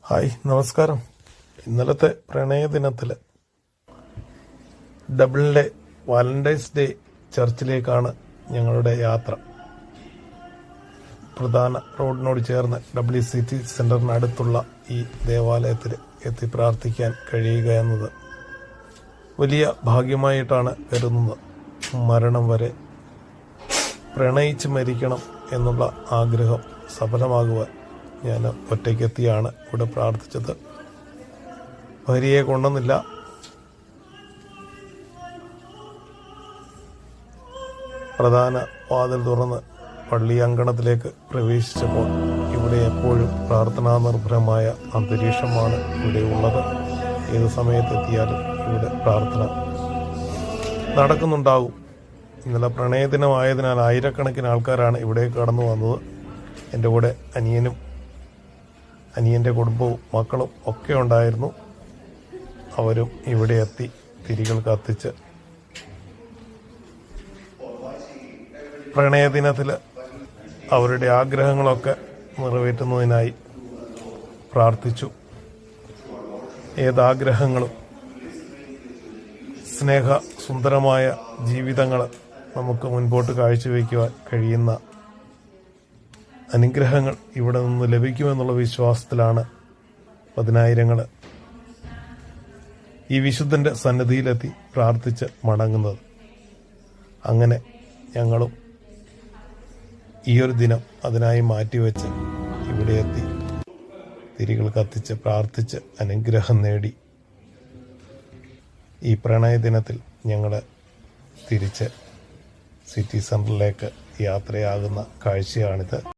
Hi, നമസ്കാരം. ഇന്നലത്തെ പ്രണയദിനത്തിൽ ഡബിളിലെ Valentine's day ചർച്ചിലേക്കാണ് ഞങ്ങളുടെ യാത്ര. പ്രധാന റോഡിനോട് ചേർന്ന് WCT സെന്ററിനടുത്തുള്ള ഈ ദേവാലയത്തിൽ എത്തി പ്രാർത്ഥിക്കാൻ കഴിയുക എന്നത് വലിയ ഭാഗ്യമായിട്ടാണ് കരുതുന്നത്. മരണം വരെ പ്രണയിച്ച് മരിക്കണം എന്നുള്ള ആഗ്രഹം സഫലമാകുവാൻ ഞാൻ ഒറ്റയ്ക്കെത്തിയാണ് ഇവിടെ പ്രാർത്ഥിച്ചത്. ഭാര്യയെ കൊണ്ടുവന്നില്ല. പ്രധാന വാതിൽ തുറന്ന് പള്ളി അങ്കണത്തിലേക്ക് പ്രവേശിച്ചപ്പോൾ ഇവിടെ എപ്പോഴും പ്രാർത്ഥനാ നിർഭരമായ അന്തരീക്ഷമാണ് ഇവിടെ ഉള്ളത്. ഏത് സമയത്തെത്തിയാലും ഇവിടെ പ്രാർത്ഥന നടക്കുന്നുണ്ടാകും. ഇന്നലെ പ്രണയദിനമായതിനാൽ ആയിരക്കണക്കിന് ആൾക്കാരാണ് ഇവിടെ കടന്നു വന്നത്. എൻ്റെ കൂടെ അനിയൻ്റെ കുടുംബവും മക്കളും ഒക്കെ ഉണ്ടായിരുന്നു. അവരും ഇവിടെ എത്തി തിരികൾ കത്തിച്ച് പ്രണയദിനത്തിൽ അവരുടെ ആഗ്രഹങ്ങളൊക്കെ നിറവേറ്റുന്നതിനായി പ്രാർത്ഥിച്ചു. ഏതാഗ്രഹങ്ങളും സുന്ദരമായ ജീവിതങ്ങൾ നമുക്ക് മുൻപോട്ട് കാഴ്ചവെക്കുവാൻ കഴിയുന്ന അനുഗ്രഹങ്ങൾ ഇവിടെ നിന്ന് ലഭിക്കുമെന്നുള്ള വിശ്വാസത്തിലാണ് പതിനായിരങ്ങൾ ഈ വിശുദ്ധൻ്റെ സന്നിധിയിലെത്തി പ്രാർത്ഥിച്ച് മടങ്ങുന്നത്. അങ്ങനെ ഞങ്ങളും ഈയൊരു ദിനം അതിനായി മാറ്റിവെച്ച് ഇവിടെ എത്തി തിരികൾ കത്തിച്ച് പ്രാർത്ഥിച്ച് അനുഗ്രഹം നേടി ഈ പ്രണയദിനത്തിൽ ഞങ്ങൾ തിരിച്ച് സിറ്റി സെൻറ്ററിലേക്ക് യാത്രയാകുന്ന കാഴ്ചയാണിത്.